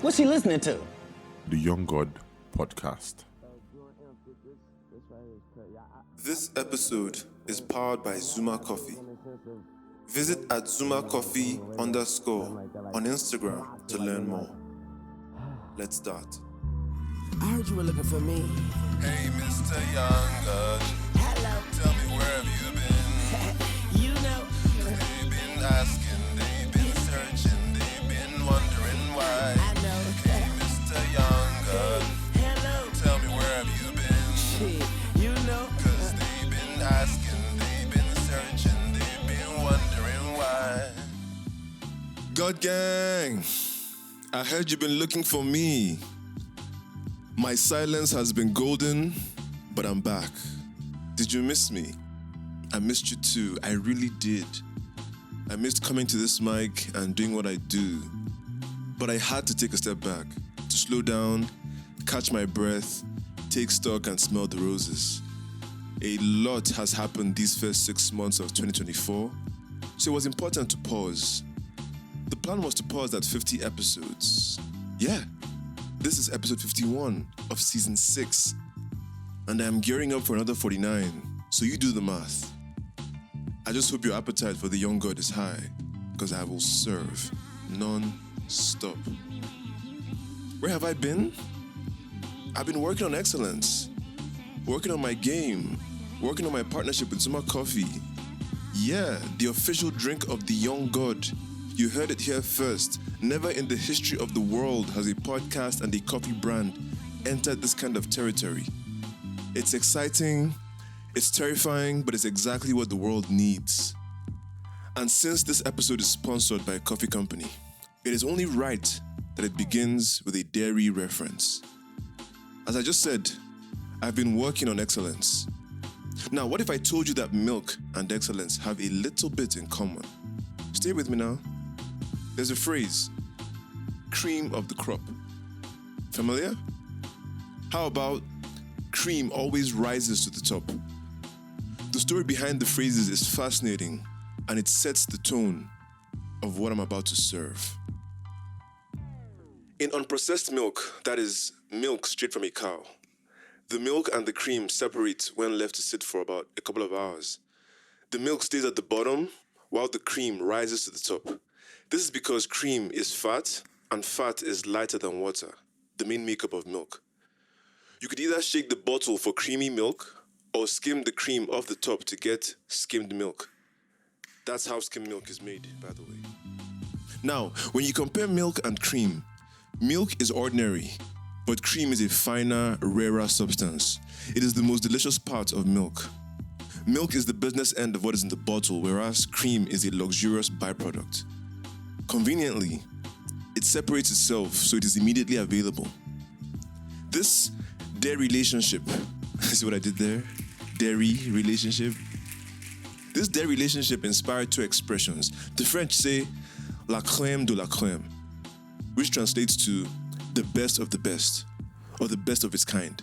What's she listening to? The Young God Podcast. This episode is powered by Zuma Coffee. Visit at ZumaCoffee_ on Instagram to learn more. Let's start. I heard you were looking for me. Hey, Mr. Young God. Hello. Tell me, where have you been? You know. They've been asking, they've been searching, they've been wondering why. I know. Hey, Mr. Young God. Hello. Tell me, where have you been? Shit, you know. Cause they've been asking, they've been searching, they've been wondering why. God gang, I heard you've been looking for me. My silence has been golden, but I'm back. Did you miss me? I missed you too, I really did. I missed coming to this mic and doing what I do. But I had to take a step back, to slow down, catch my breath, take stock and smell the roses. A lot has happened these first 6 months of 2024, so it was important to pause. The plan was to pause at 50 episodes. Yeah, this is episode 51 of season 6, and I am gearing up for another 49, so you do the math. I just hope your appetite for the young God is high, because I will serve non-stop. Where have I been? I've been working on excellence, working on my game, working on my partnership with Zuma Coffee. Yeah, the official drink of the young God. You heard it here first. Never in the history of the world has a podcast and a coffee brand entered this kind of territory. It's exciting, it's terrifying, but it's exactly what the world needs. And since this episode is sponsored by a coffee company, it is only right that it begins with a dairy reference. As I just said, I've been working on excellence. Now, what if I told you that milk and excellence have a little bit in common? Stay with me now. There's a phrase, cream of the crop. Familiar? How about cream always rises to the top? The story behind the phrases is fascinating, and it sets the tone of what I'm about to serve. In unprocessed milk, that is, milk straight from a cow, the milk and the cream separate when left to sit for about a couple of hours. The milk stays at the bottom while the cream rises to the top. This is because cream is fat, and fat is lighter than water, the main makeup of milk. You could either shake the bottle for creamy milk or skim the cream off the top to get skimmed milk. That's how skim milk is made, by the way. Now, when you compare milk and cream, milk is ordinary, but cream is a finer, rarer substance. It is the most delicious part of milk. Milk is the business end of what is in the bottle, whereas cream is a luxurious byproduct. Conveniently, it separates itself so it is immediately available. This dairy relationship, see what I did there? Dairy relationship. This dairy relationship inspired two expressions. The French say, la crème de la crème, which translates to the best of the best, or the best of its kind.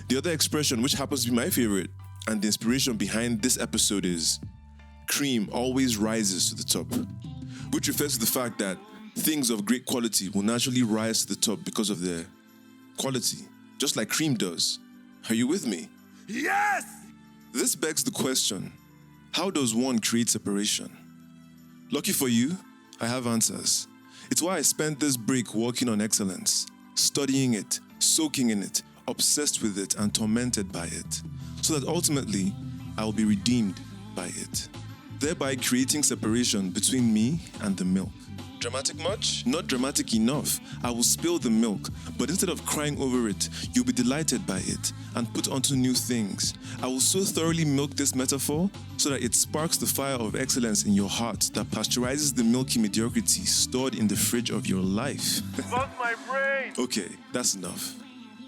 The other expression, which happens to be my favorite, and the inspiration behind this episode is, cream always rises to the top, which refers to the fact that things of great quality will naturally rise to the top because of their quality, just like cream does. Are you with me? Yes! This begs the question, how does one create separation? Lucky for you, I have answers. It's why I spent this break working on excellence, studying it, soaking in it, obsessed with it, and tormented by it, so that ultimately I will be redeemed by it, thereby creating separation between me and the milk. Dramatic much? Not dramatic enough. I will spill the milk, but instead of crying over it, you'll be delighted by it and put onto new things. I will so thoroughly milk this metaphor so that it sparks the fire of excellence in your heart that pasteurizes the milky mediocrity stored in the fridge of your life. Fuck my brain! Okay, that's enough.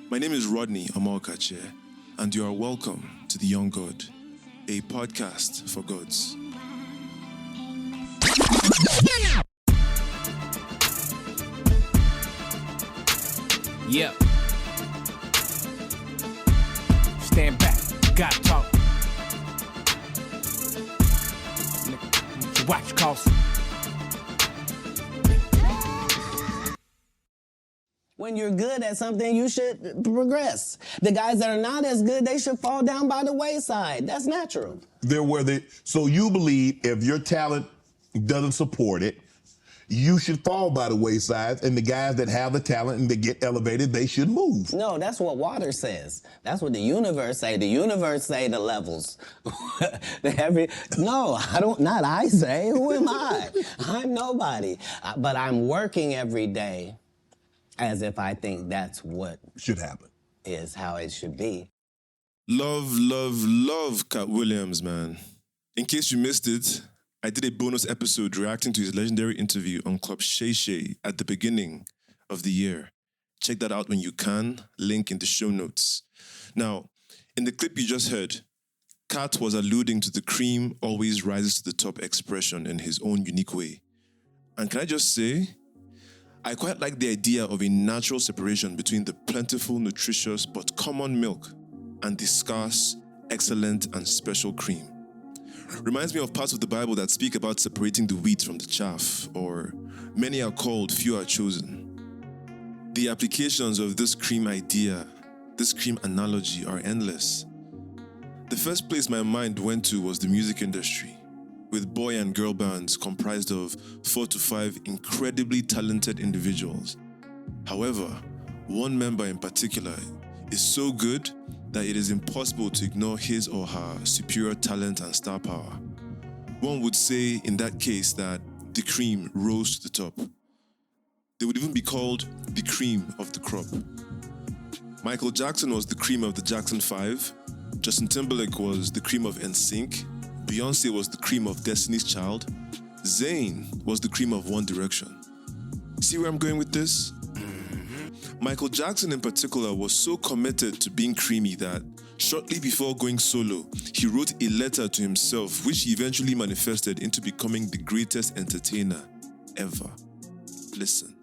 My name is Rodney Amalkache, and you are welcome to The Young God, a podcast for gods. Yeah. Stand back, gotta talk. Watch cost. When you're good at something, you should progress. The guys that are not as good, they should fall down by the wayside. That's natural. So you believe if your talent doesn't support it, you should fall by the wayside, and the guys that have the talent and they get elevated, they should move. No, that's what water says. That's what the universe say. The universe say the levels. No, not I say. Who am I? I'm nobody. But I'm working every day as if I think that's what should happen. Is how it should be. Love, love, love Cat Williams, man. In case you missed it, I did a bonus episode reacting to his legendary interview on Club Shay Shay at the beginning of the year. Check that out when you can. Link in the show notes. Now, in the clip you just heard, Cat was alluding to the cream always rises to the top expression in his own unique way. And can I just say, I quite like the idea of a natural separation between the plentiful, nutritious, but common milk and the scarce, excellent, and special cream. Reminds me of parts of the Bible that speak about separating the wheat from the chaff, or many are called, few are chosen. The applications of this cream idea, this cream analogy, are endless. The first place my mind went to was the music industry, with boy and girl bands comprised of 4 to 5 incredibly talented individuals. However, one member in particular is so good that it is impossible to ignore his or her superior talent and star power. One would say in that case that the cream rose to the top. They would even be called the cream of the crop. Michael Jackson was the cream of the Jackson 5, Justin Timberlake was the cream of NSYNC, Beyonce was the cream of Destiny's Child, Zayn was the cream of One Direction. See where I'm going with this? Michael Jackson in particular was so committed to being creamy that shortly before going solo, he wrote a letter to himself which he eventually manifested into becoming the greatest entertainer ever. Listen.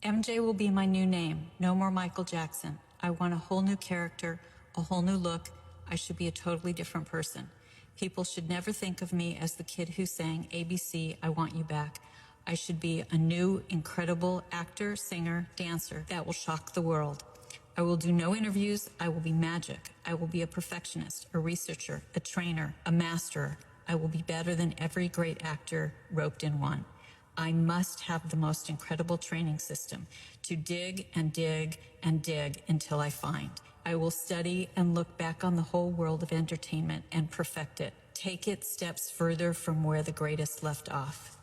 MJ will be my new name. No more Michael Jackson. I want a whole new character, a whole new look. I should be a totally different person. People should never think of me as the kid who sang ABC, I Want You Back. I should be a new, incredible actor, singer, dancer that will shock the world. I will do no interviews. I will be magic. I will be a perfectionist, a researcher, a trainer, a master. I will be better than every great actor roped in one. I must have the most incredible training system to dig and dig and dig until I find. I will study and look back on the whole world of entertainment and perfect it. Take it steps further from where the greatest left off.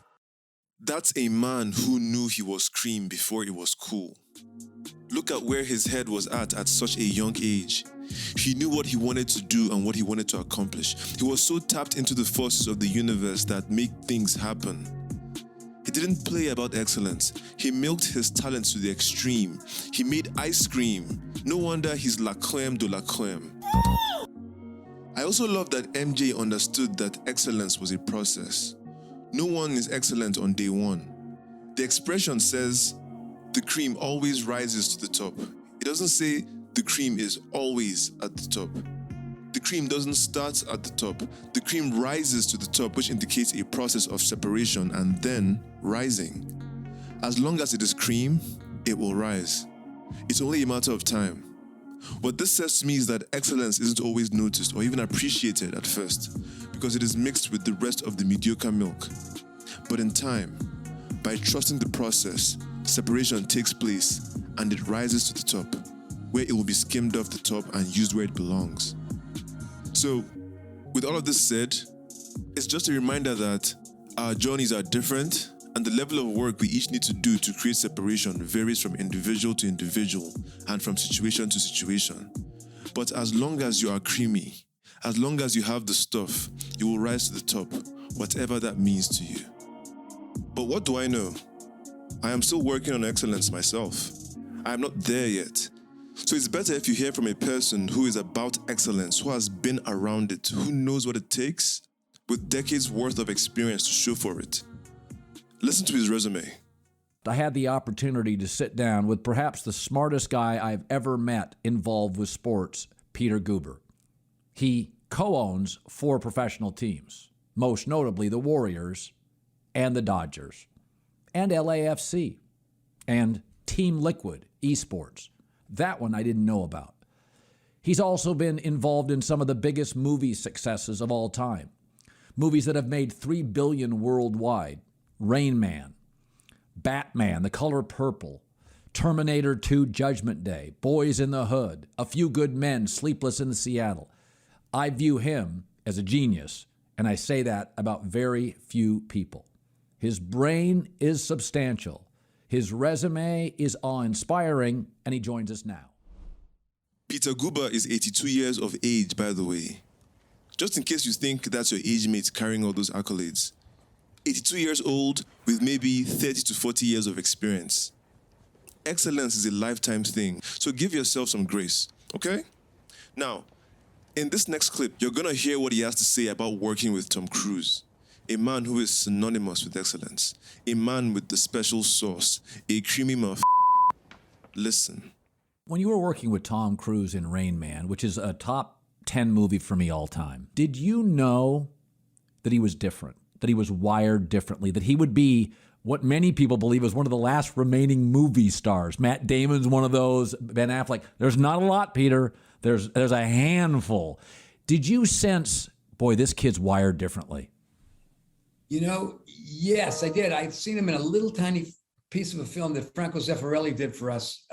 That's a man who knew he was cream before it was cool. Look at where his head was at such a young age. He knew what he wanted to do and what he wanted to accomplish. He was so tapped into the forces of the universe that make things happen. He didn't play about excellence. He milked his talents to the extreme. He made ice cream. No wonder he's la crème de la crème. I also love that MJ understood that excellence was a process. No one is excellent on day one. The expression says, the cream always rises to the top. It doesn't say the cream is always at the top. The cream doesn't start at the top. The cream rises to the top, which indicates a process of separation and then rising. As long as it is cream, it will rise. It's only a matter of time. What this says to me is that excellence isn't always noticed or even appreciated at first, because it is mixed with the rest of the mediocre milk. But in time, by trusting the process, separation takes place and it rises to the top, where it will be skimmed off the top and used where it belongs. So, with all of this said, it's just a reminder that our journeys are different and the level of work we each need to do to create separation varies from individual to individual and from situation to situation. But as long as you are creamy, as long as you have the stuff, you will rise to the top, whatever that means to you. But what do I know? I am still working on excellence myself. I am not there yet. So it's better if you hear from a person who is about excellence, who has been around it, who knows what it takes, with decades worth of experience to show for it. Listen to his resume. I had the opportunity to sit down with perhaps the smartest guy I've ever met involved with sports, Peter Guber. He co-owns 4 professional teams, most notably the Warriors and the Dodgers, and LAFC, and Team Liquid esports. That one I didn't know about. He's also been involved in some of the biggest movie successes of all time. Movies that have made $3 billion worldwide. Rain Man, Batman, The Color Purple, Terminator 2, Judgment Day, Boys in the Hood, A Few Good Men, Sleepless in Seattle. I view him as a genius, and I say that about very few people. His brain is substantial. His resume is awe-inspiring, and he joins us now. Peter Guber is 82 years of age, by the way. Just in case you think that's your age mate carrying all those accolades. 82 years old with maybe 30 to 40 years of experience. Excellence is a lifetime thing, so give yourself some grace, okay? Now, in this next clip, you're gonna hear what he has to say about working with Tom Cruise, a man who is synonymous with excellence, a man with the special sauce, a creamy mouth. Listen. When you were working with Tom Cruise in Rain Man, which is a top 10 movie for me all time, did you know that he was different, that he was wired differently, that he would be what many people believe is one of the last remaining movie stars? Matt Damon's one of those, Ben Affleck. There's not a lot, Peter. There's a handful. Did you sense, boy, this kid's wired differently? You know, yes, I did. I'd seen him in a little tiny piece of a film that Franco Zeffirelli did for us,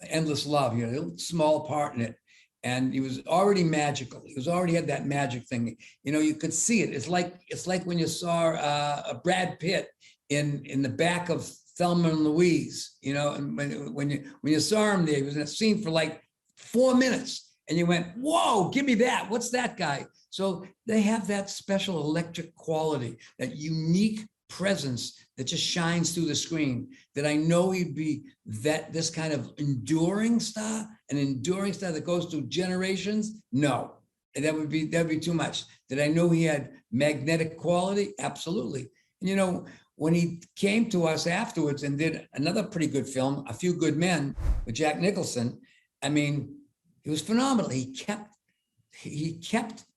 Endless Love, a little small part in it. And he was already magical. He was already had that magic thing. You could see it. It's like when you saw a Brad Pitt in the back of Thelma and Louise. And when you saw him there, he was in a scene for like 4 minutes, and you went, "Whoa, give me that! What's that guy?" So they have that special electric quality, that unique presence that just shines through the screen, that I know he'd be this kind of enduring star, an enduring star that goes through generations. No, that would be too much. Did I know he had magnetic quality? Absolutely. And when he came to us afterwards and did another pretty good film, A Few Good Men, with Jack Nicholson, I mean, he was phenomenal. He kept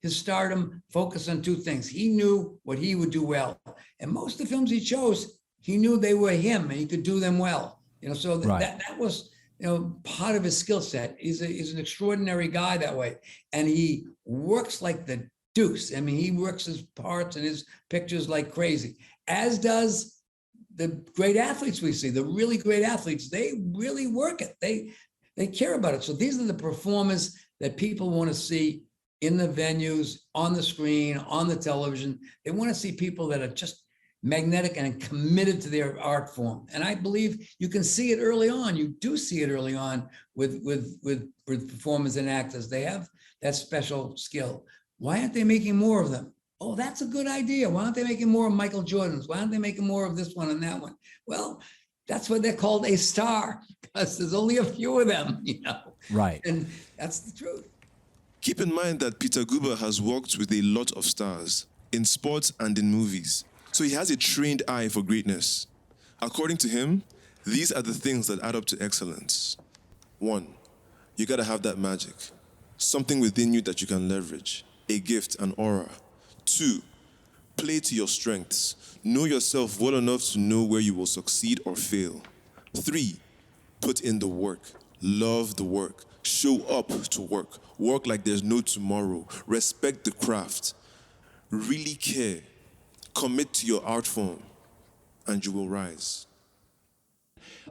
his stardom focused on two things. He knew what he would do well. And most of the films he chose, he knew they were him and he could do them well. So that was, part of his skill set. He's an extraordinary guy that way. And he works like the deuce. I mean, he works his parts and his pictures like crazy, as does the great athletes we see, the really great athletes. They really work it. They care about it. So these are the performers that people want to see in the venues, on the screen, on the television. They want to see people that are just magnetic and committed to their art form. And I believe you can see it early on. You do see it early on with performers and actors. They have that special skill. Why aren't they making more of them? Oh, that's a good idea. Why aren't they making more of Michael Jordan's? Why aren't they making more of this one and that one? Well, that's what they're called, a star, because there's only a few of them, Right. And that's the truth. Keep in mind that Peter Guber has worked with a lot of stars in sports and in movies, so he has a trained eye for greatness. According to him, these are the things that add up to excellence. 1, you gotta have that magic, something within you that you can leverage, a gift, an aura. 2, play to your strengths. Know yourself well enough to know where you will succeed or fail. 3, put in the work. Love the work. Show up to work. Work like there's no tomorrow. Respect the craft. Really care. Commit to your art form, and you will rise.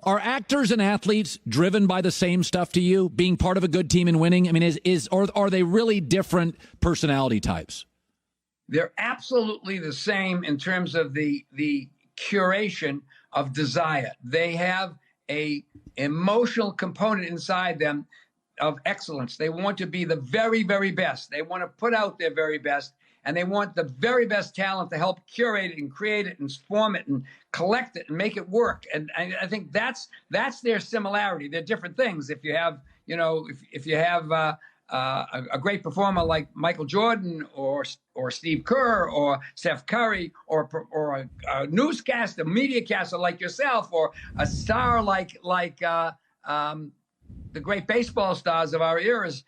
Are actors and athletes driven by the same stuff to you, being part of a good team and winning? I mean, or are they really different personality types? They're absolutely the same in terms of the curation of desire. They have a emotional component inside them of excellence. They want to be the very, very best. They want to put out their very best, and they want the very best talent to help curate it and create it and form it and collect it and make it work. And I think that's their similarity. They're different things. If you have, if you have a great performer like Michael Jordan or Steve Kerr or Steph Curry or a newscaster, media caster like yourself, or a star like the great baseball stars of our eras,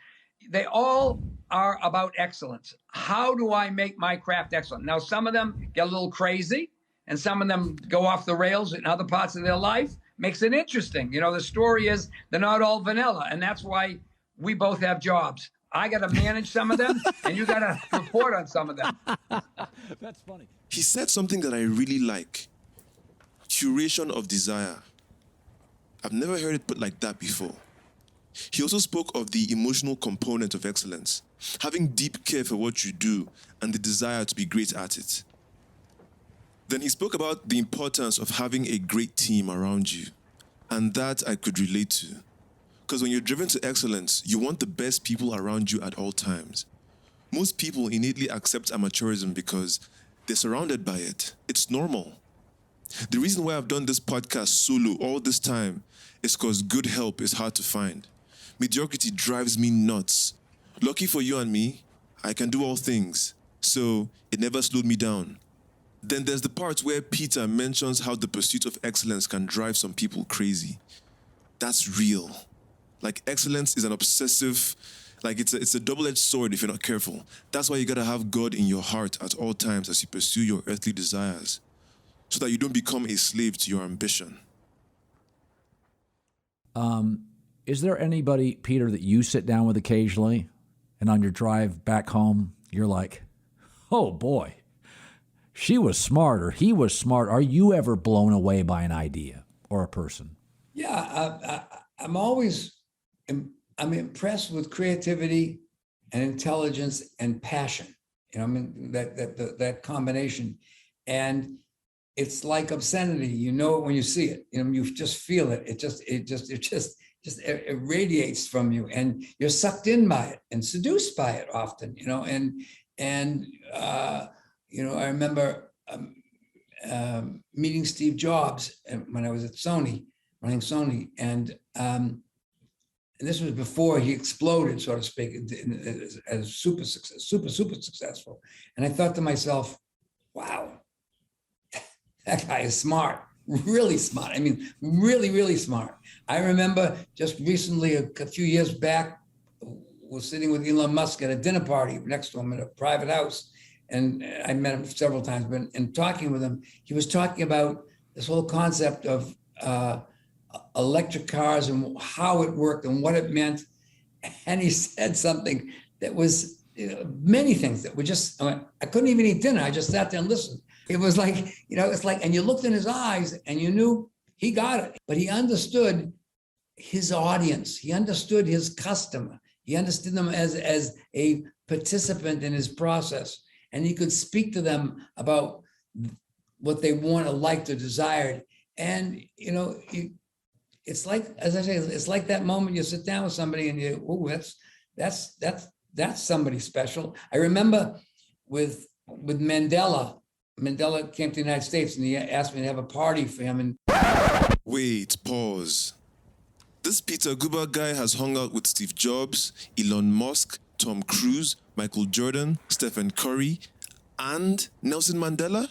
they all are about excellence. How do I make my craft excellent? Now, some of them get a little crazy and some of them go off the rails in other parts of their life. makes it interesting. You know, the story is they're not all vanilla, and that's why we both have jobs. I got to manage some of them, and you got to report on some of them. That's funny. He said something that I really like. Curation of desire. I've never heard it put like that before. He also spoke of the emotional component of excellence, having deep care for what you do and the desire to be great at it. Then he spoke about the importance of having a great team around you, and that I could relate to. Because when you're driven to excellence, you want the best people around you at all times. Most people innately accept amateurism because they're surrounded by it. It's normal. The reason why I've done this podcast solo all this time is because good help is hard to find. Mediocrity drives me nuts. Lucky for you and me, I can do all things, so it never slowed me down. Then there's the part where Peter mentions how the pursuit of excellence can drive some people crazy. That's real. Like, excellence is an obsessive, like it's a double-edged sword if you're not careful. That's why you gotta have God in your heart at all times as you pursue your earthly desires, so that you don't become a slave to your ambition. Is there anybody, Peter, that you sit down with occasionally, and on your drive back home, you're like, oh boy, she was smart or he was smart? Are you ever blown away by an idea or a person? Yeah, I'm always, I'm impressed with creativity and intelligence and passion. You know, I mean, that combination. And it's like obscenity. You know it when you see it. You know, you just feel it. It just radiates from you, and you're sucked in by it and seduced by it often. You know, and you know, I remember meeting Steve Jobs when I was at Sony, running Sony, and this was before he exploded, so to speak, as super successful. And I thought to myself, wow, that guy is smart, really smart. I mean, really smart. I remember just recently, a few years back, was sitting with Elon Musk at a dinner party next to him in a private house. And I met him several times, but in talking with him, he was talking about this whole concept of electric cars and how it worked and what it meant. And he said something that was, many things that were just, I couldn't even eat dinner. I just sat there and listened. It was like, you know, it's like, and you looked in his eyes and you knew he got it, but he understood his audience. He understood his customer. He understood them as a participant in his process. And he could speak to them about what they want or liked or desired. And, you know, it's like, as I say, it's like that moment you sit down with somebody and you, oh, that's somebody special. I remember with Mandela came to the United States and he asked me to have a party for him. And Wait, pause. This Peter Guber guy has hung out with Steve Jobs, Elon Musk, Tom Cruise, Michael Jordan, Stephen Curry, and Nelson Mandela?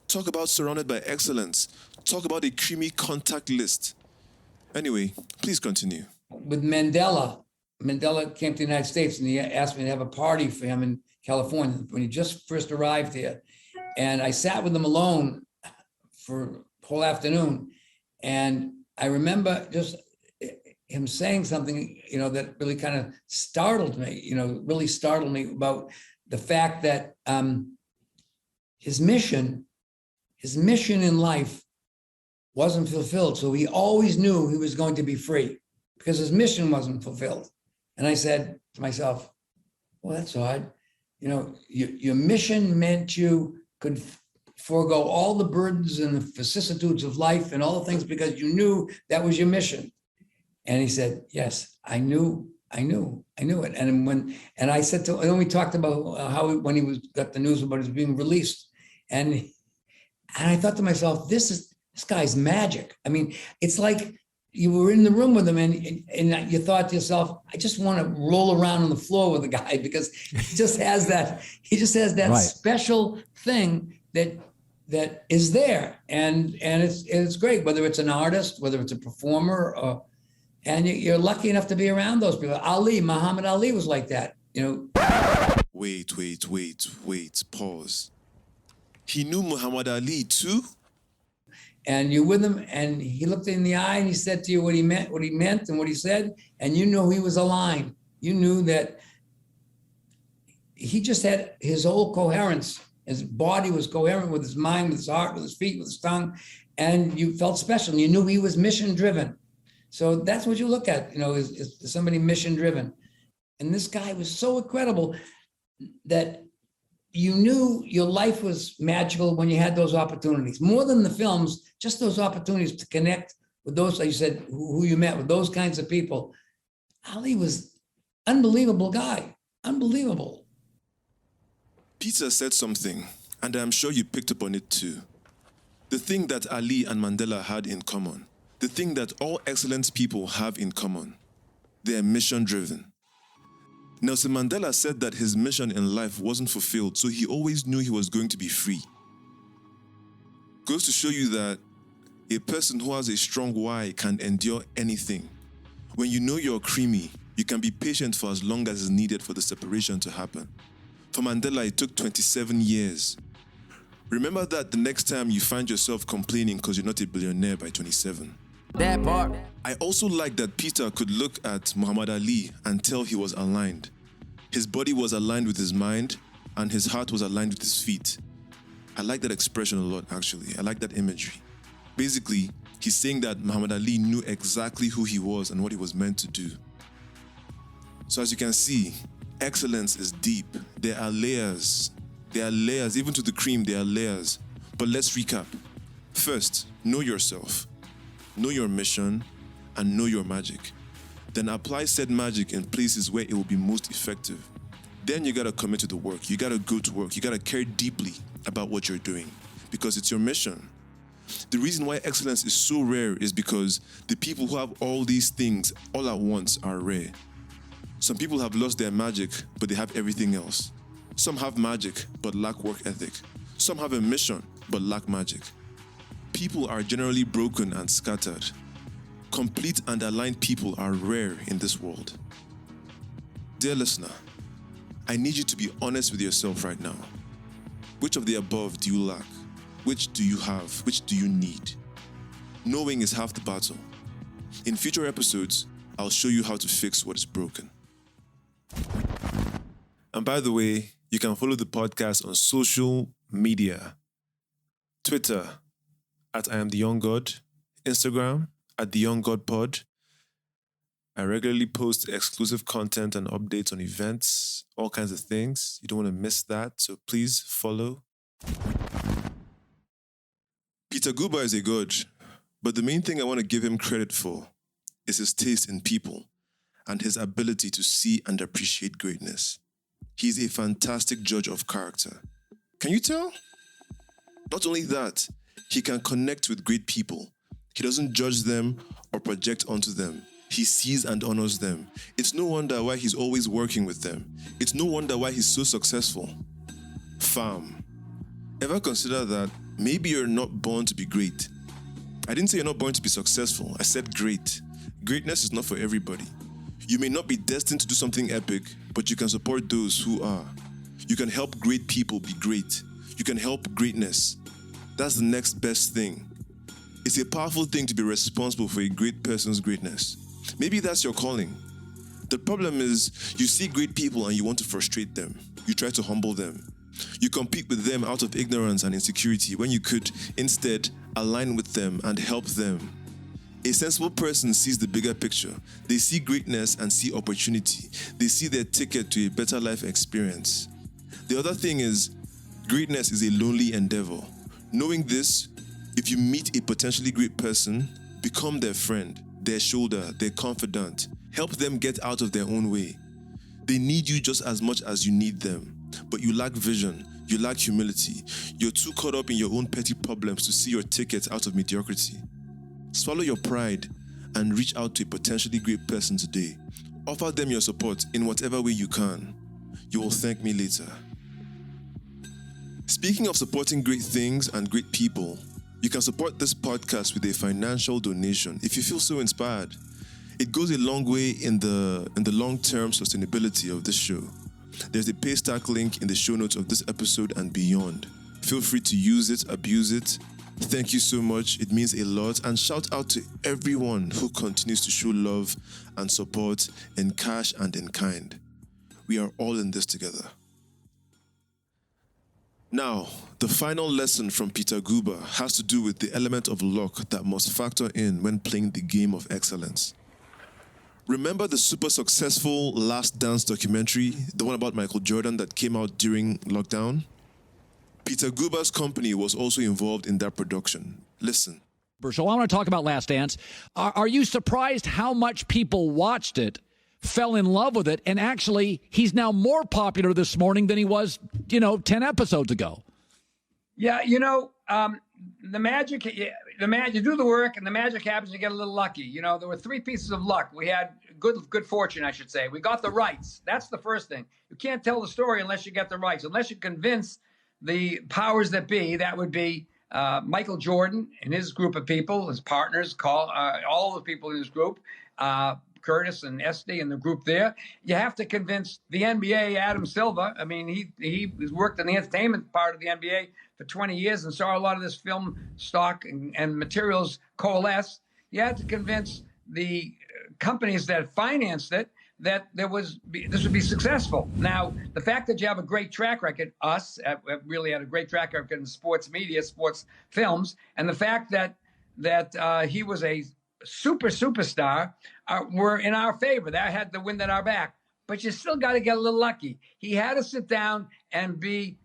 Talk about surrounded by excellence. Talk about a creamy contact list. Anyway, please continue. With Mandela came to the United States and he asked me to have a party for him in California when he just first arrived here. And I sat with him alone for a whole afternoon. And I remember just him saying something, you know, that really kind of startled me, really startled me about the fact that his mission in life wasn't fulfilled. So he always knew he was going to be free because his mission wasn't fulfilled. And I said to myself, well, that's odd. You know, your mission meant you could forego all the burdens and the vicissitudes of life and all the things because you knew that was your mission. And he said, yes, I knew it. And I said to, and then we talked about how when he got the news about his being released. And I thought to myself, this guy's magic. I mean, it's like you were in the room with him and you thought to yourself, I just want to roll around on the floor with the guy because he just has that right. Special thing that is there. And it's great, whether it's an artist, whether it's a performer, and you're lucky enough to be around those people. Muhammad Ali was like that, you know. Wait, pause. He knew Muhammad Ali too? and you're with him, and he looked in the eye and he said to you what he meant and what he said, and you know he was aligned. You knew that he just had his whole coherence. His body was coherent with his mind, with his heart, with his feet, with his tongue, and you felt special. And you knew he was mission driven. So that's what you look at, is somebody mission driven. And this guy was so incredible that you knew your life was magical when you had those opportunities. More than the films, just those opportunities to connect with those, like you said, who you met with, those kinds of people. Ali was unbelievable guy, unbelievable. Peter said something, and I'm sure you picked up on it too. The thing that Ali and Mandela had in common, the thing that all excellent people have in common, they are mission-driven. Nelson Mandela said that his mission in life wasn't fulfilled, so he always knew he was going to be free. Goes to show you that a person who has a strong why can endure anything. When you know you're creamy, you can be patient for as long as is needed for the separation to happen. For Mandela, it took 27 years. Remember that the next time you find yourself complaining because you're not a billionaire by 27. That part. I also like that Peter could look at Muhammad Ali and tell he was aligned. His body was aligned with his mind, and his heart was aligned with his feet. I like that expression a lot, actually. I like that imagery. Basically, he's saying that Muhammad Ali knew exactly who he was and what he was meant to do. So as you can see, excellence is deep. There are layers. There are layers. Even to the cream, there are layers. But let's recap. First, know yourself. Know your mission, and know your magic. Then apply said magic in places where it will be most effective. Then you gotta commit to the work. You gotta go to work. You gotta care deeply about what you're doing because it's your mission. The reason why excellence is so rare is because the people who have all these things all at once are rare. Some people have lost their magic, but they have everything else. Some have magic, but lack work ethic. Some have a mission, but lack magic. People are generally broken and scattered. Complete and aligned people are rare in this world. Dear listener, I need you to be honest with yourself right now. Which of the above do you lack? Which do you have? Which do you need? Knowing is half the battle. In future episodes, I'll show you how to fix what is broken. And by the way, you can follow the podcast on social media. Twitter, at I Am The Young God. Instagram, at The Young God Pod. I regularly post exclusive content and updates on events, all kinds of things. You don't want to miss that, so please follow. Peter Guber is a god, but the main thing I want to give him credit for is his taste in people and his ability to see and appreciate greatness. He's a fantastic judge of character. Can you tell? Not only that, he can connect with great people. He doesn't judge them or project onto them. He sees and honors them. It's no wonder why he's always working with them. It's no wonder why he's so successful. Fam, ever consider that maybe you're not born to be great? I didn't say you're not born to be successful. I said great. Greatness is not for everybody. You may not be destined to do something epic, but you can support those who are. You can help great people be great. You can help greatness. That's the next best thing. It's a powerful thing to be responsible for a great person's greatness. Maybe that's your calling. The problem is you see great people and you want to frustrate them. You try to humble them. You compete with them out of ignorance and insecurity when you could instead align with them and help them. A sensible person sees the bigger picture. They see greatness and see opportunity. They see their ticket to a better life experience. The other thing is, greatness is a lonely endeavor. Knowing this, if you meet a potentially great person, become their friend, their shoulder, their confidant. Help them get out of their own way. They need you just as much as you need them, but you lack vision, you lack humility. You're too caught up in your own petty problems to see your ticket out of mediocrity. Swallow your pride and reach out to a potentially great person today. Offer them your support in whatever way you can. You will thank me later. Speaking of supporting great things and great people, you can support this podcast with a financial donation if you feel so inspired. It goes a long way in the long-term sustainability of this show. There's a Paystack link in the show notes of this episode and beyond. Feel free to use it, abuse it, Thank you so much. It means a lot. And shout out to everyone who continues to show love and support in cash and in kind. We are all in this together. Now, the final lesson from Peter Guber has to do with the element of luck that must factor in when playing the game of excellence. Remember the super successful Last Dance documentary, the one about Michael Jordan that came out during lockdown? Peter Guber's company was also involved in that production. Listen. So I want to talk about Last Dance. Are you surprised how much people watched it, fell in love with it, and actually he's now more popular this morning than he was, 10 episodes ago? Yeah, the magic, you do the work and the magic happens, you get a little lucky. There were 3 pieces of luck. We had good fortune, I should say. We got the rights. That's the first thing. You can't tell the story unless you get the rights, unless you convince the powers that be. That would be Michael Jordan and his group of people, his partners, all the people in his group, Curtis and Esty and the group there. You have to convince the NBA, Adam Silver. I mean, he worked in the entertainment part of the NBA for 20 years and saw a lot of this film stock and materials coalesce. You had to convince the companies that financed it that this would be successul. Now, the fact that you have a great track record, us have really had a great track record in sports media, sports films, and the fact that he was a superstar were in our favor. That had the wind at our back. But you still got to get a little lucky. He had to sit down and be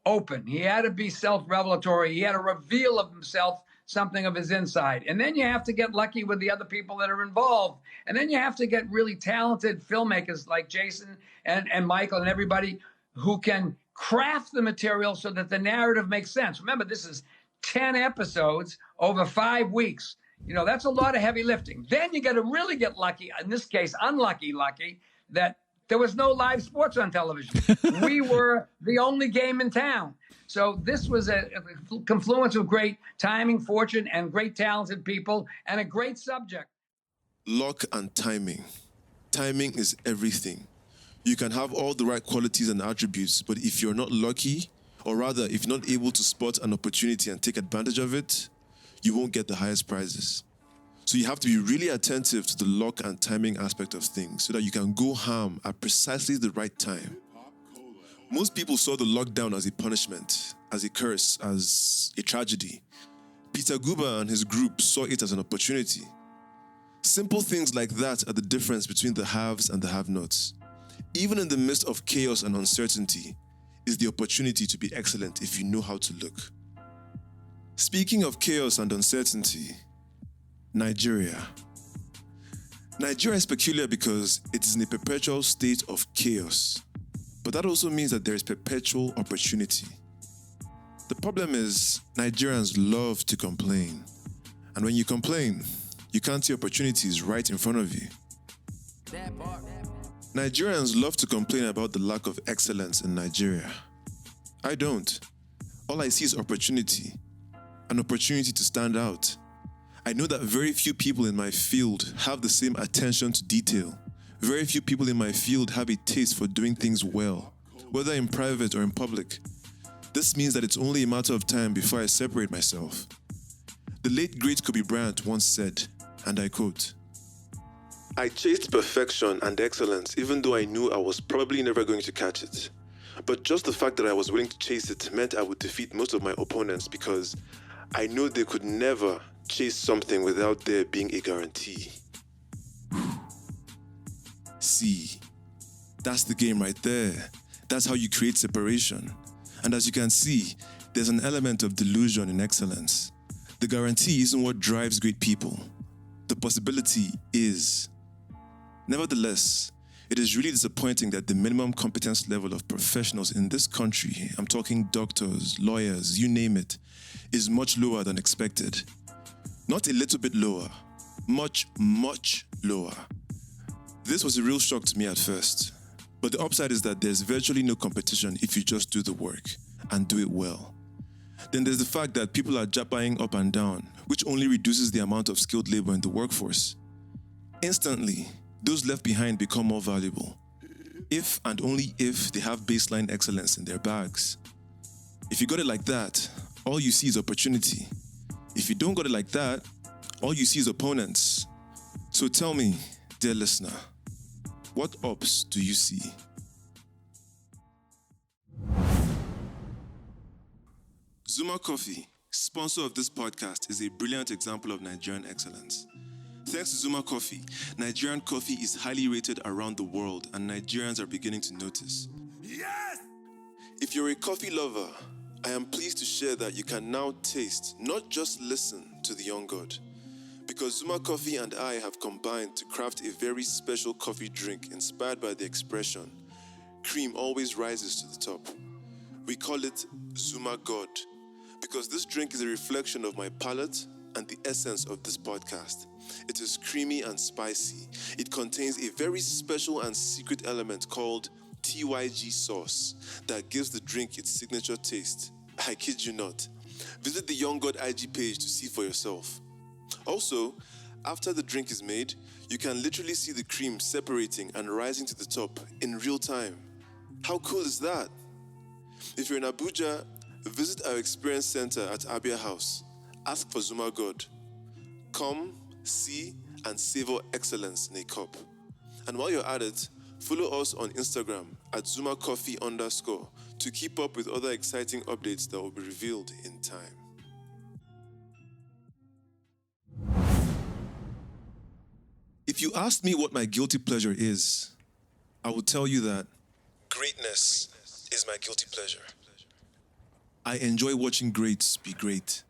open. He had to be self-revelatory. He had to reveal of himself something of his inside. And then you have to get lucky with the other people that are involved. And then you have to get really talented filmmakers like Jason and Michael and everybody who can craft the material so that the narrative makes sense. Remember, this is 10 episodes over 5 weeks. That's a lot of heavy lifting. Then you got to really get lucky, in this case, lucky, that there was no live sports on television. We were the only game in town. So this was a confluence of great timing, fortune, and great talented people, and a great subject. Luck and timing. Timing is everything. You can have all the right qualities and attributes, but if you're not lucky, or rather, if you're not able to spot an opportunity and take advantage of it, you won't get the highest prizes. So you have to be really attentive to the luck and timing aspect of things so that you can go ham at precisely the right time. Most people saw the lockdown as a punishment, as a curse, as a tragedy. Peter Guber and his group saw it as an opportunity. Simple things like that are the difference between the haves and the have-nots. Even in the midst of chaos and uncertainty is the opportunity to be excellent if you know how to look. Speaking of chaos and uncertainty, Nigeria. Nigeria is peculiar because it is in a perpetual state of chaos. But that also means that there is perpetual opportunity. The problem is, Nigerians love to complain. And when you complain, you can't see opportunities right in front of you. Nigerians love to complain about the lack of excellence in Nigeria. I don't. All I see is opportunity. An opportunity to stand out. I know that very few people in my field have the same attention to detail. Very few people in my field have a taste for doing things well, whether in private or in public. This means that it's only a matter of time before I separate myself. The late great Kobe Bryant once said, and I quote, "I chased perfection and excellence even though I knew I was probably never going to catch it. But just the fact that I was willing to chase it meant I would defeat most of my opponents because I knew they could never chase something without there being a guarantee." See, that's the game right there. That's how you create separation. And as you can see, there's an element of delusion in excellence. The guarantee isn't what drives great people. The possibility is. Nevertheless, it is really disappointing that the minimum competence level of professionals in this country, I'm talking doctors, lawyers, you name it, is much lower than expected. Not a little bit lower, much, much lower. This was a real shock to me at first, but the upside is that there's virtually no competition if you just do the work and do it well. Then there's the fact that people are jabbing up and down, which only reduces the amount of skilled labor in the workforce. Instantly, those left behind become more valuable, if and only if they have baseline excellence in their bags. If you got it like that, all you see is opportunity. If you don't got it like that, all you see is opponents. So tell me, dear listener, what ups do you see? Zuma Coffee, sponsor of this podcast, is a brilliant example of Nigerian excellence. Thanks to Zuma Coffee, Nigerian coffee is highly rated around the world and Nigerians are beginning to notice. Yes! If you're a coffee lover, I am pleased to share that you can now taste, not just listen, to the young god. Because Zuma Coffee and I have combined to craft a very special coffee drink inspired by the expression, cream always rises to the top. We call it Zuma God, because this drink is a reflection of my palate and the essence of this podcast. It is creamy and spicy. It contains a very special and secret element called TYG sauce that gives the drink its signature taste. I kid you not. Visit the Young God IG page to see for yourself. Also, after the drink is made, you can literally see the cream separating and rising to the top in real time. How cool is that? If you're in Abuja, visit our experience center at Abia House. Ask for Zuma God. Come, see, and savor excellence in a cup. And while you're at it, follow us on Instagram at ZumaCoffee_ to keep up with other exciting updates that will be revealed in time. If you asked me what my guilty pleasure is, I will tell you that greatness is my guilty pleasure. I enjoy watching greats be great,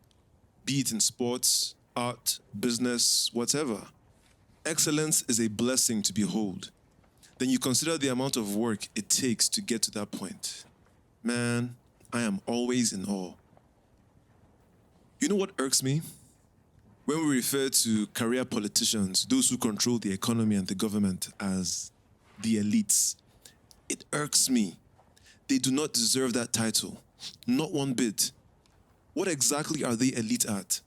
be it in sports, art, business, whatever. Excellence is a blessing to behold. Then you consider the amount of work it takes to get to that point. Man, I am always in awe. You know what irks me? When we refer to career politicians, those who control the economy and the government, as the elites, it irks me. They do not deserve that title. Not one bit. What exactly are they elite at?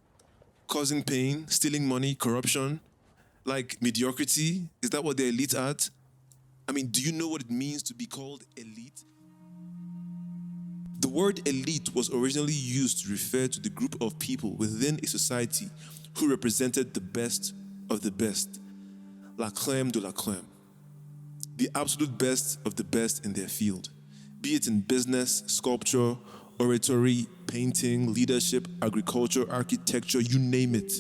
Causing pain, stealing money, corruption? Like mediocrity? Is that what they're elite at? I mean, do you know what it means to be called elite? The word elite was originally used to refer to the group of people within a society who represented the best of the best, la crème de la crème, the absolute best of the best in their field, be it in business, sculpture, oratory, painting, leadership, agriculture, architecture, you name it.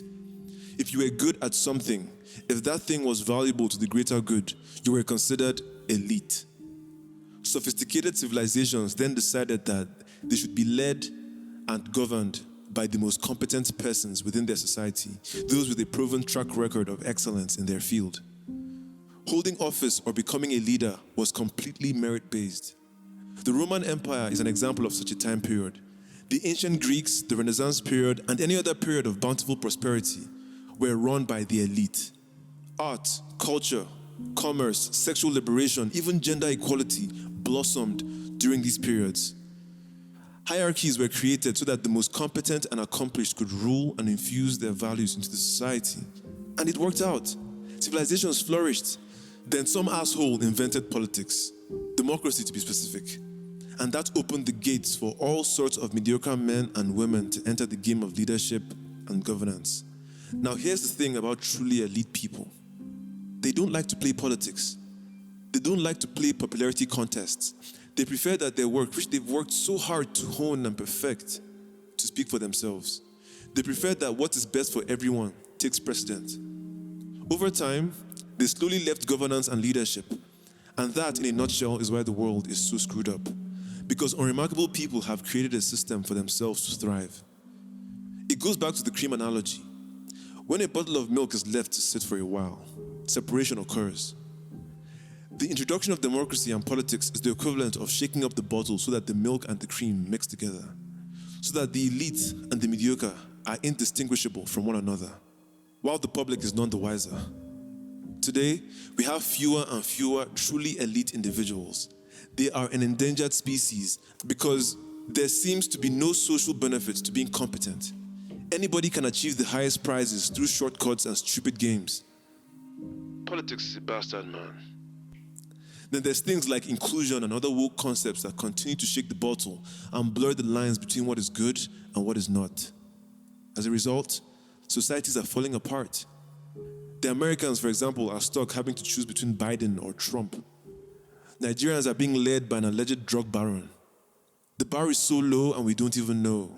If you were good at something, if that thing was valuable to the greater good, you were considered elite. Sophisticated civilizations then decided that they should be led and governed by the most competent persons within their society, those with a proven track record of excellence in their field. Holding office or becoming a leader was completely merit-based. The Roman Empire is an example of such a time period. The ancient Greeks, the Renaissance period, and any other period of bountiful prosperity were run by the elite. Art, culture, commerce, sexual liberation, even gender equality blossomed during these periods. Hierarchies were created so that the most competent and accomplished could rule and infuse their values into the society. And it worked out. Civilizations flourished. Then some asshole invented politics, democracy to be specific. And that opened the gates for all sorts of mediocre men and women to enter the game of leadership and governance. Now here's the thing about truly elite people. They don't like to play politics. They don't like to play popularity contests. They prefer that their work, which they've worked so hard to hone and perfect, to speak for themselves. They prefer that what is best for everyone takes precedent. Over time, they slowly left governance and leadership. And that, in a nutshell, is why the world is so screwed up. Because unremarkable people have created a system for themselves to thrive. It goes back to the cream analogy. When a bottle of milk is left to sit for a while, separation occurs. The introduction of democracy and politics is the equivalent of shaking up the bottle so that the milk and the cream mix together, so that the elite and the mediocre are indistinguishable from one another, while the public is none the wiser. Today, we have fewer and fewer truly elite individuals. They are an endangered species because there seems to be no social benefits to being competent. Anybody can achieve the highest prizes through shortcuts and stupid games. Politics is a bastard, man. Then there's things like inclusion and other woke concepts that continue to shake the bottle and blur the lines between what is good and what is not. As a result, societies are falling apart. The Americans, for example, are stuck having to choose between Biden or Trump. Nigerians are being led by an alleged drug baron. The bar is so low and we don't even know.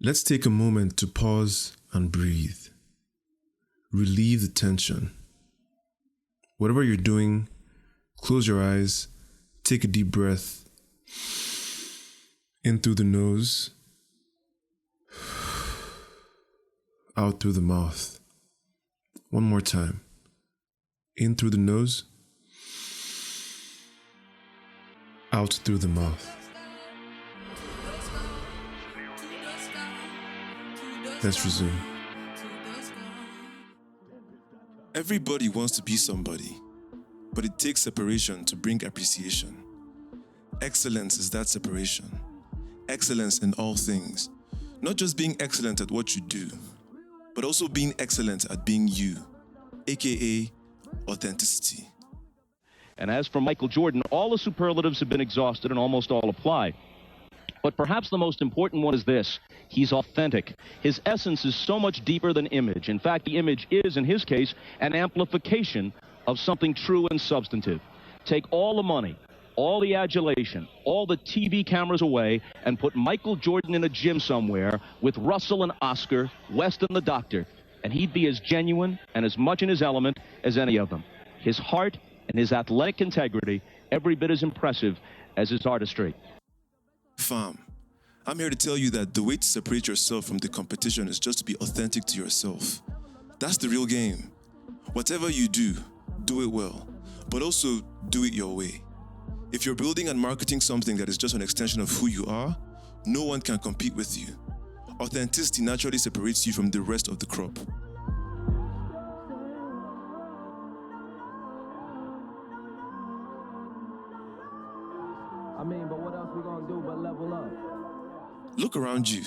Let's take a moment to pause and breathe. Relieve the tension. Whatever you're doing, close your eyes, take a deep breath. In through the nose, out through the mouth. One more time. In through the nose, out through the mouth. Let's resume. Everybody wants to be somebody, but it takes separation to bring appreciation. Excellence is that separation. Excellence in all things. Not just being excellent at what you do, but also being excellent at being you, aka authenticity. And as for Michael Jordan, all the superlatives have been exhausted and almost all apply. But perhaps the most important one is this: he's authentic. His essence is so much deeper than image. In fact, the image is, in his case, an amplification of something true and substantive. Take all the money, all the adulation, all the TV cameras away, and put Michael Jordan in a gym somewhere with Russell and Oscar, West and the Doctor, and he'd be as genuine and as much in his element as any of them. His heart and his athletic integrity every bit as impressive as his artistry. Fam, I'm here to tell you that the way to separate yourself from the competition is just to be authentic to yourself. That's the real game. Whatever you do it well, but also do it your way. If you're building and marketing something that is just an extension of who you are, no one can compete with you. Authenticity naturally separates you from the rest of the crop. I mean, but what else we gonna do but level up? Look around you.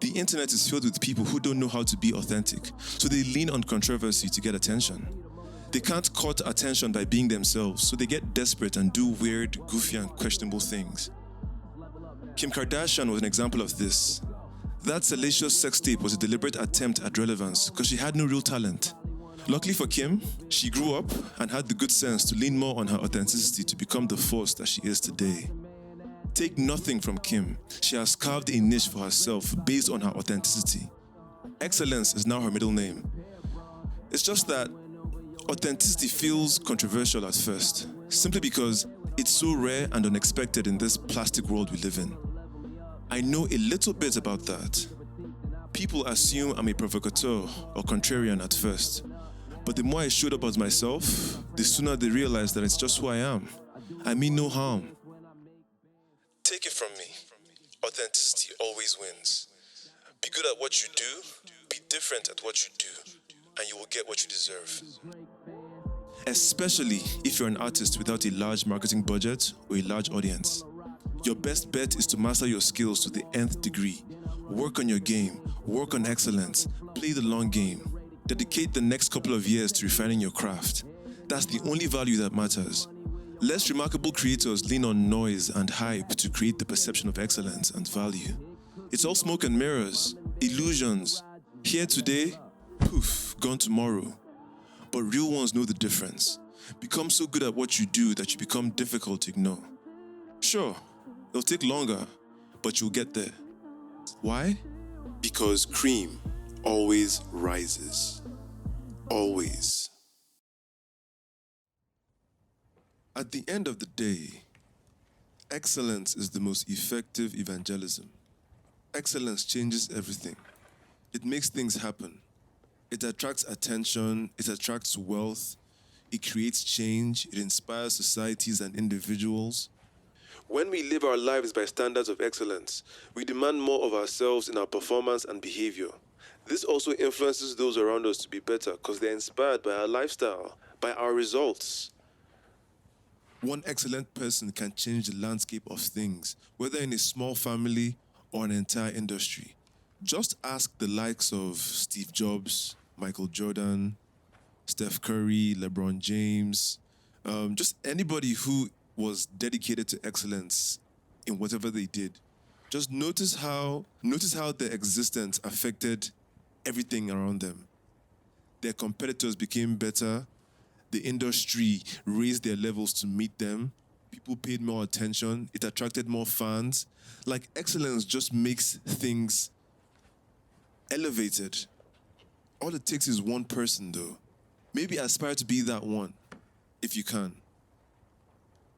The internet is filled with people who don't know how to be authentic, so they lean on controversy to get attention. They can't court attention by being themselves, so they get desperate and do weird, goofy, and questionable things. Kim Kardashian was an example of this. That salacious sex tape was a deliberate attempt at relevance because she had no real talent. Luckily for Kim, she grew up and had the good sense to lean more on her authenticity to become the force that she is today. Take nothing from Kim. She has carved a niche for herself based on her authenticity. Excellence is now her middle name. It's just that authenticity feels controversial at first, simply because it's so rare and unexpected in this plastic world we live in. I know a little bit about that. People assume I'm a provocateur or contrarian at first, but the more I showed up as myself, the sooner they realize that it's just who I am. I mean no harm. Take it from me. Authenticity always wins. Be good at what you do, be different at what you do, and you will get what you deserve. Especially if you're an artist without a large marketing budget or a large audience. Your best bet is to master your skills to the nth degree. Work on your game, work on excellence, play the long game. Dedicate the next couple of years to refining your craft. That's the only value that matters. Less remarkable creators lean on noise and hype to create the perception of excellence and value. It's all smoke and mirrors, illusions. Here today, poof, gone tomorrow. But real ones know the difference. Become so good at what you do that you become difficult to ignore. Sure, it'll take longer, but you'll get there. Why? Because cream always rises. Always. At the end of the day, excellence is the most effective evangelism. Excellence changes everything. It makes things happen. It attracts attention, it attracts wealth, it creates change, it inspires societies and individuals. When we live our lives by standards of excellence, we demand more of ourselves in our performance and behavior. This also influences those around us to be better because they're inspired by our lifestyle, by our results. One excellent person can change the landscape of things, whether in a small family or an entire industry. Just ask the likes of Steve Jobs, Michael Jordan, Steph Curry, LeBron James, just anybody who was dedicated to excellence in whatever they did. Just notice how their existence affected everything around them. Their competitors became better. The industry raised their levels to meet them. People paid more attention. It attracted more fans. Like, excellence just makes things elevated. All it takes is one person, though. Maybe aspire to be that one, if you can.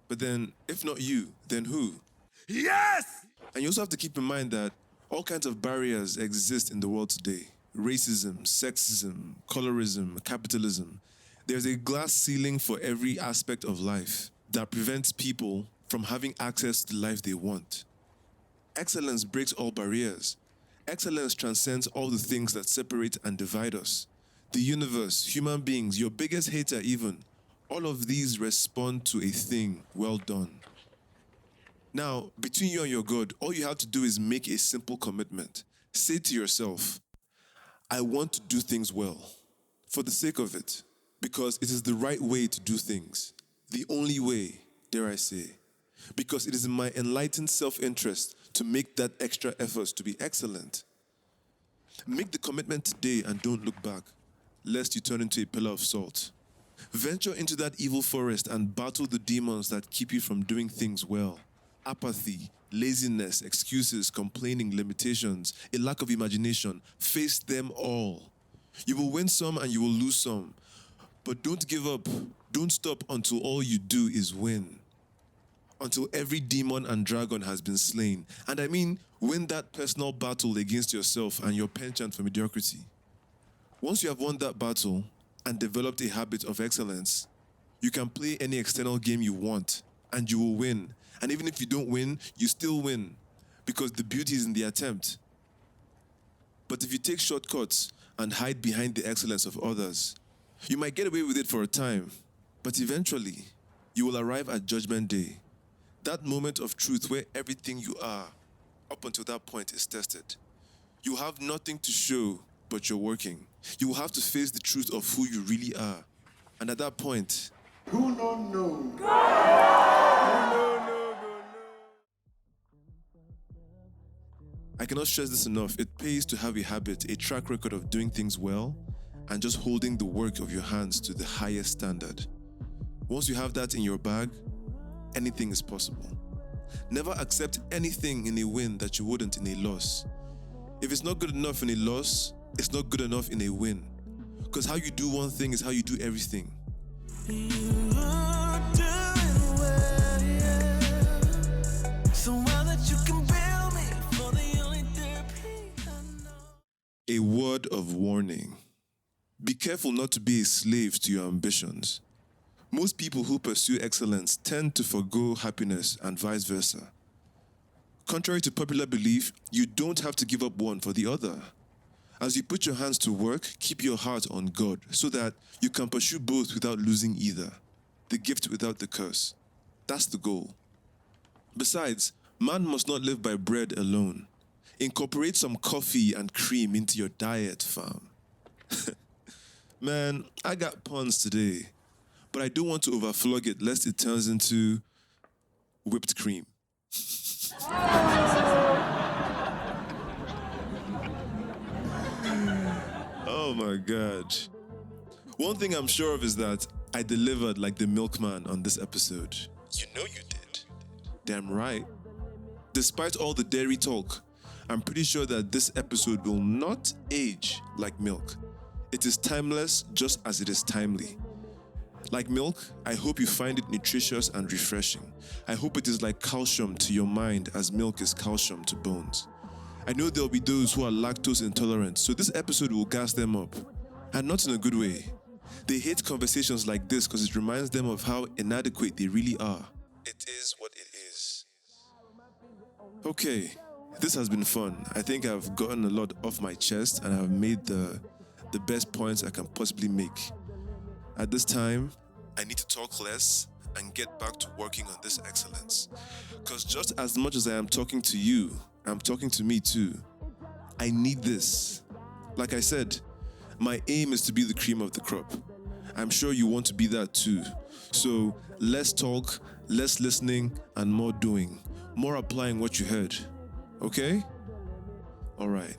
But then, if not you, then who? Yes! And you also have to keep in mind that all kinds of barriers exist in the world today. Racism, sexism, colorism, capitalism. There's a glass ceiling for every aspect of life that prevents people from having access to the life they want. Excellence breaks all barriers. Excellence transcends all the things that separate and divide us. The universe, human beings, your biggest hater even, all of these respond to a thing well done. Now, between you and your God, all you have to do is make a simple commitment. Say to yourself, I want to do things well, for the sake of it, because it is the right way to do things. The only way, dare I say, because it is in my enlightened self-interest to make that extra effort to be excellent. Make the commitment today and don't look back, lest you turn into a pillar of salt. Venture into that evil forest and battle the demons that keep you from doing things well. Apathy, laziness, excuses, complaining, limitations, a lack of imagination. Face them all. You will win some and you will lose some. But don't give up. Don't stop until all you do is win. Until every demon and dragon has been slain. And I mean, win that personal battle against yourself and your penchant for mediocrity. Once you have won that battle and developed a habit of excellence, you can play any external game you want and you will win. And even if you don't win, you still win because the beauty is in the attempt. But if you take shortcuts and hide behind the excellence of others, you might get away with it for a time, but eventually you will arrive at Judgment Day. That moment of truth where everything you are, up until that point, is tested. You have nothing to show, but you're working. You will have to face the truth of who you really are. And at that point, Who don't know? I cannot stress this enough. It pays to have a habit, a track record of doing things well, and just holding the work of your hands to the highest standard. Once you have that in your bag, anything is possible. Never accept anything in a win that you wouldn't in a loss. If it's not good enough in a loss, it's not good enough in a win. Because how you do one thing is how you do everything. A word of warning. Be careful not to be a slave to your ambitions. Most people who pursue excellence tend to forgo happiness and vice versa. Contrary to popular belief, you don't have to give up one for the other. As you put your hands to work, keep your heart on God so that you can pursue both without losing either. The gift without the curse. That's the goal. Besides, man must not live by bread alone. Incorporate some coffee and cream into your diet, fam. Man, I got puns today, but I don't want to overflog it lest it turns into whipped cream. Oh my God. One thing I'm sure of is that I delivered like the milkman on this episode. You know you did. Damn right. Despite all the dairy talk, I'm pretty sure that this episode will not age like milk. It is timeless just as it is timely. Like milk, I hope you find it nutritious and refreshing. I hope it is like calcium to your mind as milk is calcium to bones. I know there'll be those who are lactose intolerant, so this episode will gas them up. And not in a good way. They hate conversations like this because it reminds them of how inadequate they really are. It is what it is. Okay, this has been fun. I think I've gotten a lot off my chest and I've made the best points I can possibly make. At this time, I need to talk less and get back to working on this excellence. Because just as much as I am talking to you, I'm talking to me too. I need this. Like I said, my aim is to be the cream of the crop. I'm sure you want to be that too. So less talk Less listening and more doing. More applying what you heard. Okay? All right.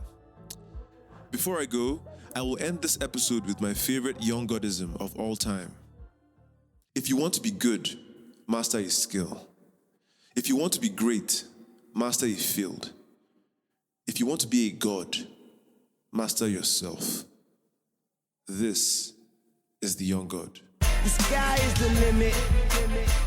Before I go, I will end this episode with my favorite young godism of all time. If you want to be good, master your skill. If you want to be great, master your field. If you want to be a god, master yourself. This is the young God. The sky is the limit.